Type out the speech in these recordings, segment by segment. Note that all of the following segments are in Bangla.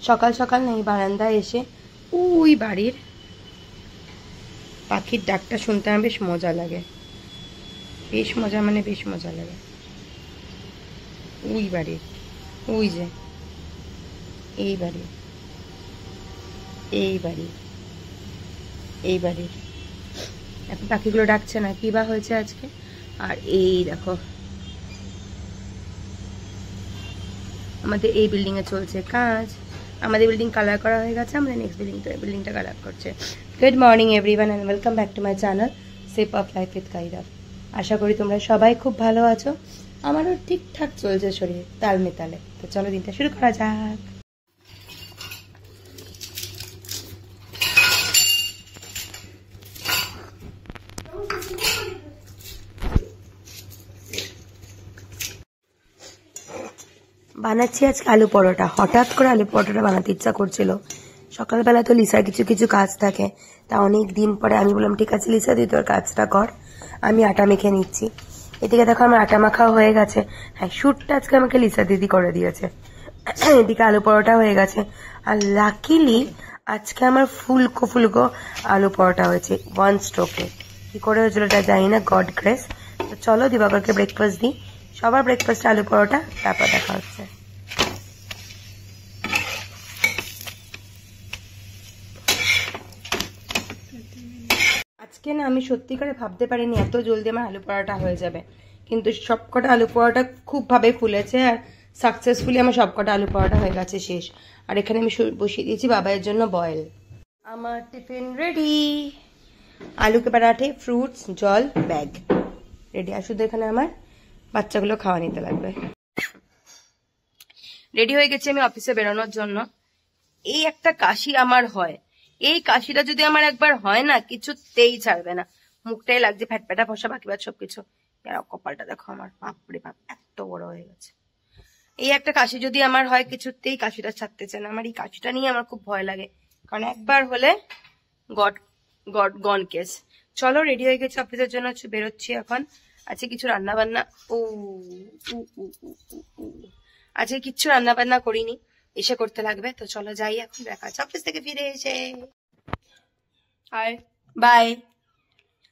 সকাল সকাল নেই বারান্দায় এসে ওই বাড়ির পাখির ডাকটা শুনতে আমার বেশ মজা লাগে, বেশ মজা মানে বেশ মজা লাগে। ওই বাড়ির, ওই যে এই বাড়ি, এই বাড়ি, এই বাড়ির এখন পাখিগুলো ডাকছে না, কি বা হয়েছে আজকে। আর এই দেখো আমাদের এই বিল্ডিং এ চলছে কাজ, আমাদের বিল্ডিং কালার করা হয়ে গেছে, আমাদের নেক্সট বিল্ডিংটা কালার করছে। Good morning everyone and welcome back to my channel sip of life with Kaira. আশা করি তোমরা সবাই খুব ভালো আছো, আমারও ঠিকঠাক চলছে শরীর তাল মেতালে। তো চলো দিনটা শুরু করা যাক। বানাচ্ছি আজকে আলু পরোটা। হঠাৎ করে আলু পরোটাটা বানাতে ইচ্ছা করছিল। সকালবেলা তো লিসার কিছু কিছু কাজ থাকে, তা অনেক দিন পরে আমি বললাম ঠিক আছে লিসা তুই তোর কাজটা কর, আমি আটা মেখে নিচ্ছি। এদিকে দেখো আমার আটা মাখাও হয়ে গেছে। হ্যাঁ, শুটটা আজকে আমাকে লিসা দিদি করে দিয়েছে। এদিকে আলু পরোটা হয়ে গেছে। আর লাকিলি আজকে আমার ফুলকো ফুলকো আলু পরোটা হয়েছে ওয়ান স্ট্রোকে। কি করে হয়েছিল এটা জানি না, গড গ্রেস। তো চলো দিবাকরকে ব্রেকফাস্ট দিই। সবার ব্রেকফাস্টে আলু পরোটা, তারপর দেখা হচ্ছে। আজকে না আমি সত্যি করে ভাবতে পারিনি এত জলদি আমার আলু পরোটা হয়ে যাবে, কিন্তু সবকটা আলু পরোটা খুব ভাবে ফুলেছে আর সাকসেসফুলি আমার সবকটা আলু পরোটা হয়ে গেছে শেষ। আর এখানে আমি বসিয়ে দিয়েছি বাবাইয়ের জন্য বয়েল। আমার টিফিন রেডি, আলুকে পরাঠে, ফ্রুটস, জল, ব্যাগ রেডি। আর শুধু এখানে আমার বাচ্চাগুলো খাওয়া নিতে লাগবে। রেডি হয়ে গেছি আমি অফিসে বেরোনোর জন্য। এই একটা কাশি আমার হয়, এই কাশিটা যদি আমার একবার হয় না কিছুতেই ছাড়বে না, মুখটাই লাগছে ফ্যাটফ্যাটা ফসা, বাকি বাদ সবকিছু। কপালটা দেখো আমার, বাপরে বাপ এত বড় হয়ে গেছে। এই একটা কাশি যদি আমার হয় কিছুতেই কাশিটা ছাড়তে চায় না। আমার এই কাশিটা নিয়ে আমার খুব ভয় লাগে, কারণ একবার হলে গড গড গন কেস। চলো রেডি হয়ে গেছি অফিসের জন্য, বেরোচ্ছি এখন। আজকে কিছু রান্না বান্না আজকে কিচ্ছু রান্না বান্না করিনি, এসে করতে লাগবে। তো চলো যাই এখন, দেখা যাচ্ছে অফিস থেকে ফিরে এসে। হাই বাই,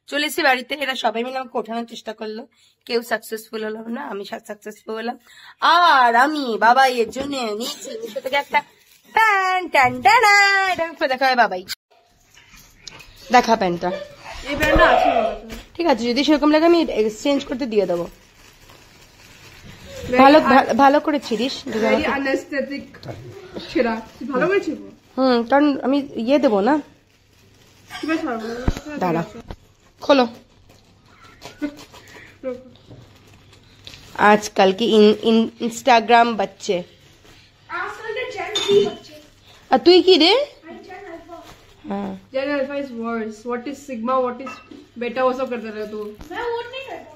চলে এসেছি বাড়িতে। এরা সবাই মিলে আমাকে ওঠানোর চেষ্টা করলো, কেউ সাকসেসফুল হলো না, আমি সাকসেসফুল হলাম। আর আমি বাবা এর জন্য নিয়েছি নিচে থেকে একটা প্যান্ট, এটা দেখা হয় বাবাই। দেখা প্যান্টটা, এই প্যান্টটা আছে ঠিক আছে, যদি সেরকম লাগে আমি এক্সচেঞ্জ করতে দিয়ে দেবো। ভালো ভালো করে ছিড়িস, কারণ আমি ইয়ে দেবো না। দাঁড়া, খোলো। आजकल की इंस्टाग्राम बच्चे। তুই কি রে? Gen Alpha is worse. What is Sigma? What is Beta? वो सब करते रहे तू। मैं वो नहीं करता।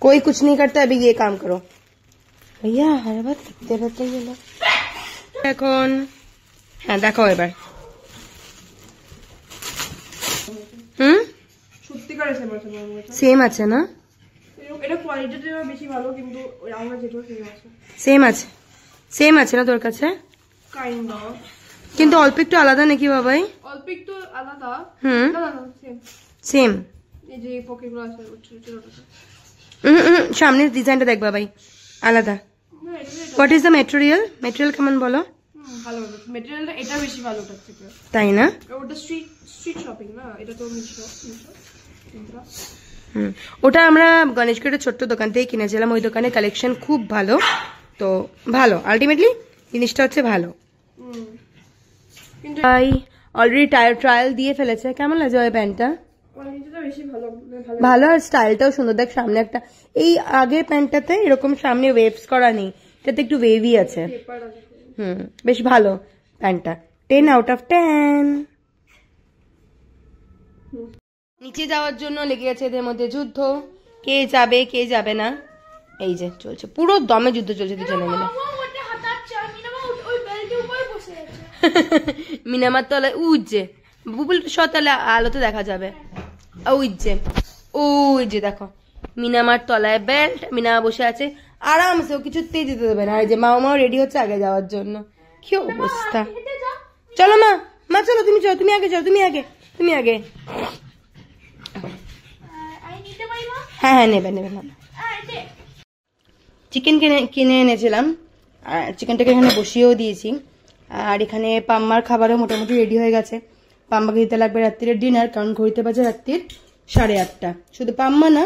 कोई कुछ नहीं करता, अभी ये काम करो भैया। हर बार कितने बच्चे ये लोग এখন। হ্যাঁ দেখো এবার। সত্যিকারে সেম আছে না? এটা কোয়ালিটিটা বেশি ভালো, কিন্তু আমরা যেটা সেম আছে না তোর কাছে? কাইন্ড অফ, কিন্তু অল্প একটু আলাদা নাকি বাবাই? অল্প একটু আলাদা। না সেম। এই যে পকেটগুলো আছে সামনের ডিজাইনটা দেখ বাবাই, আলাদা। What is the material? Material কেমন বলো? ভালো, মেটেরিয়ালটা এটা বেশি ভালো লাগছে। তাই না? ওটা স্ট্রিট শপিং না, এটা তো মিশো। ওটা আমরা গণেশগড়ের ছোট্ট দোকান থেকে কিনেছিলাম, ওই দোকানে কালেকশন খুব ভালো। তো ভালো, আলটিমেটলি জিনিসটা হচ্ছে ভালো। তাই অলরেডি ট্রায়াল দিয়ে ফেলেছে। কেমন লাগে ওই প্যান্টটা? ভালো, আর স্টাইলটাও সুন্দর। দেখ সামনে একটা, এই আগের প্যান্টটাতে এরকম সামনে ওয়েভস করা নেই, এটাতে একটু ওয়েভি আছে। বেশ ভালো প্যান্টটা, 10 out of 10। নিচে যাওয়ার জন্য লেগে গেছে এদের মধ্যে যুদ্ধ, কে যাবে কে যাবে না। এই যে চলছে, পুরো দমে যুদ্ধ চলছে দুজনে মিলে। মিনামার তলায় উজ্জে বুবুল সতলে আলোতে দেখা যাবে। ওই যে দেখো মিনামার তলায় বেল্ট, মিনামা বসে আছে আরামসে, ও কিছুতেই যেতে দেবে না। আর যে মাও রেডি হচ্ছে আগে যাওয়ার জন্য। কি অবস্থা। চলো মা, মা চলো, তুমি চলো, তুমি আগে চলো, তুমি আগে, তুমি আগে। হ্যাঁ হ্যাঁ, নেবে নেবে না। চিকেন কিনে এনেছিলাম, আর চিকেনটাকে এখানে বসিয়েও দিয়েছি। আর এখানে পাম্মার খাবারও মোটামুটি রেডি হয়ে গেছে। পাম্মাকে দিতে লাগবে রাত্রির ডিনার, কারণ ঘড়িতে বাজে রাত্রির 8:30। শুধু পাম্মা না,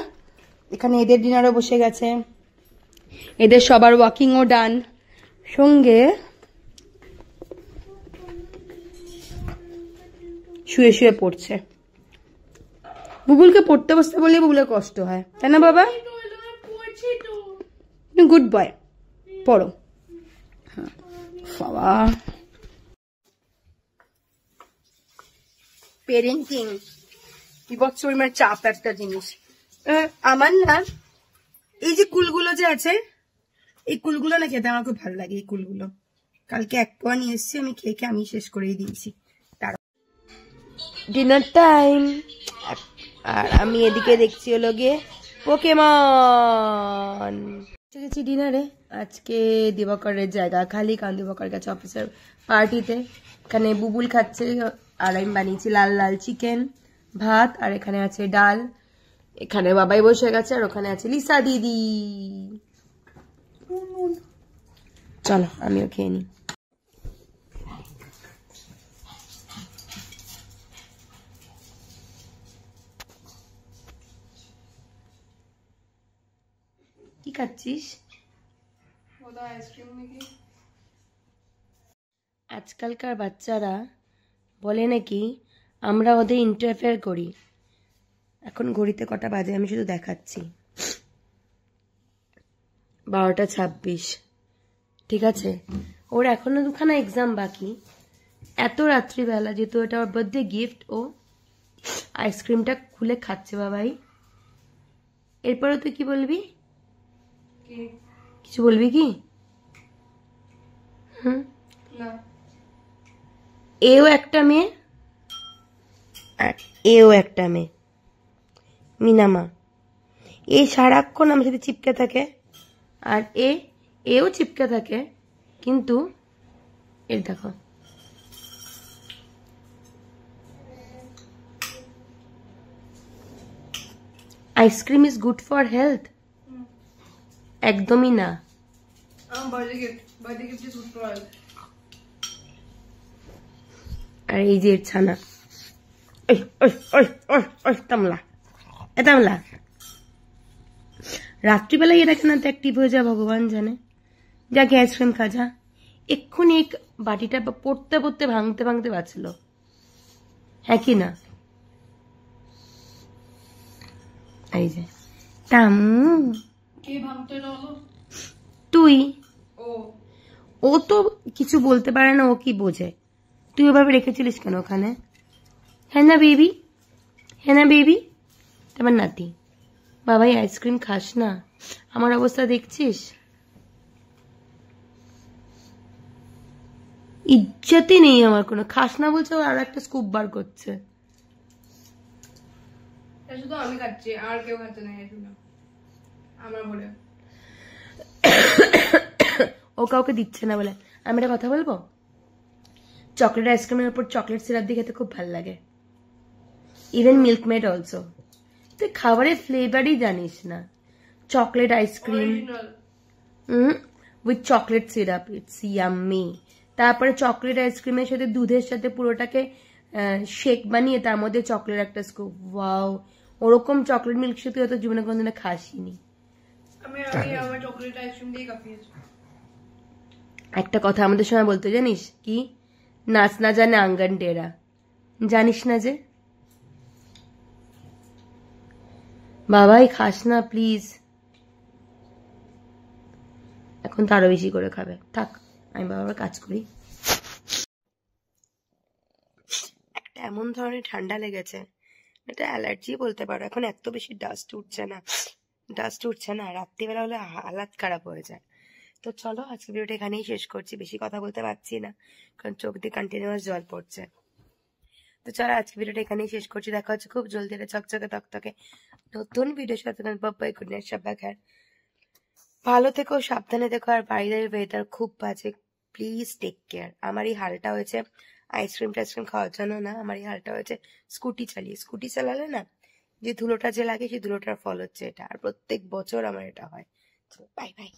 এখানে এদের ডিনারও বসে গেছে, এদের সবার ওয়াকিংও ডান, সঙ্গে শুয়ে শুয়ে পড়ছে। বুবুলকে পড়তে বসতে বললে বুবুলের কষ্ট হয়, তাই না বাবা? গুড বয়, পড়ো। বাবা, পেরেন্টিং বিভৎসরিমার চাপ একটা জিনিস। আমার না এই যে কুলগুলো যে আছে, এই কুলগুলো না খেতে আমার খুব ভালো লাগে। এই কুলগুলো কালকে এক পোয়া নিয়ে এসেছি, আমি খেয়ে আমি শেষ করেই দিয়েছি। ডিনার টাইম, আর আমি এদিকে দেখছি হলো গিয়ে পোকেমন। গেছি ডিনারে। আজকে দিবাকরের জায়গা খালি, কারণ দিবাকর গেছে অফিসের পার্টিতে। এখানে বুবুল খাচ্ছে, আর আমি বানিয়েছি লাল লাল চিকেন, ভাত, আর এখানে আছে ডাল। এখানে বাবাই বসে গেছে, আর ওখানে আছে লিসা দিদি। চলো আমিও খেয়ে নিই। কি খাচ্ছিস? আজকালকার বাচ্চারা বলে নাকি আমরা ওদের ইন্টারফেয়ার করি। এখন ঘড়িতে কটা বাজে আমি শুধু দেখাচ্ছি, 12:26। ঠিক আছে, ওর এখনো দুখানা এক্সাম বাকি। এত রাত্রিবেলা, যেহেতু এটা ওর বার্থডে গিফট, ও আইসক্রিমটা খুলে খাচ্ছে বাবাই। এরপরে তুই কি বলবি? কিছু বলবি কি? এও একটা মেয়ে আর এও একটা মেয়ে, মিনামা। এ সারাক্ষণ আমার সাথে চিপকে থাকে, আর এও চিপকে থাকে, কিন্তু এর দেখো ice cream is good for health, একদমই না। আর এই যে ছানা, তামলা তামলা, রাত্রিবেলায় এরা কেন অ্যাক্টিভ হয়ে যায় ভগবান জানে। যাকে আইসক্রিম খাজা, এক্ষুনি এক বাটিটা পড়তে পড়তে ভাঙতে ভাঙতে বাঁচলো, হ্যাঁ কি না? এই যে তামু, তুই। ও তো কিছু বলতে পারে না, ও কি বোঝে? তুই ওভাবে রেখেছিলিস কেন ওখানে? হ্যাঁ না বেবি, হ্যাঁ না বেবি। তোমার নাতি, বাবাই আইসক্রিম খাস না? আমার অবস্থা দেখছিস? ইজ্জতই নেই আমার কোনো। খাস না বলছে, আর একটা স্কুপ বার করছে। শুধু আমি খাচ্ছি, আর কেউ খাচ্ছে না। আমার বলে ও কাউকে দিচ্ছে না বলে। আমি একটা কথা বলবো, চকলেট আইসক্রিমের উপর চকলেট সিরাপ দিয়ে খেতে খুব ভালো লাগে, ইভেন মিল্কমেড অলসো। তুই খাবারের ফ্লেভারই জানিস না। Chocolate ice cream with chocolate syrup, it's yummy. তারপরে চকলেট আইসক্রিমের সাথে দুধের সাথে পুরোটাকে শেক বানিয়ে তার মধ্যে চকলেট একটা স্কুপ, ওয়াও। ওরকম চকলেট মিল্কশেক তুই হয়তো জীবনে কোনদিন খাসিনি। একটা কথা আমাদের সময় বলতো জানিস কি? নাচ না জানে আঙ্গন টেরা। জানিস না যে? বাবাই খাস না প্লিজ। এখন তো আরো বেশি করে খাবে, থাক আমি বাবার কাজ করি। একটা এমন ধরনের ঠান্ডা লেগেছে, এটা অ্যালার্জি বলতে পারো। এখন এত বেশি ডাস্ট উঠছে না, রাত্রিবেলা হলে হালাত খারাপ হয়ে যায়। তো চলো আজকে ভিডিওটা এখানেই শেষ করছি, বেশি কথা বলতে পারছি না কারণ চোখ দিয়ে কন্টিনিউয়াস জল পড়ছে। তো চলো আজকে ভিডিওটা এখানেই শেষ করছি, দেখা হচ্ছে খুব জলদি একটা চকচকে তকতকে নতুন ভিডিওর সাথে। বাই, গুড নাইট, সব ভালো থেকো, সাবধানে থেকো। আর বাইরের ওয়েদার খুব বাজে, প্লিজ টেক কেয়ার। আমার এই হালটা হয়েছে আইসক্রিম টাইসক্রিম খাওয়ার জন্য না, আমার এই হালটা হয়েছে স্কুটি চালালে না যে ধুলোটা যে লাগে সেই ধুলোটার ফল হচ্ছে এটা, আর প্রত্যেক বছর আমার এটা হয়। Bye bye.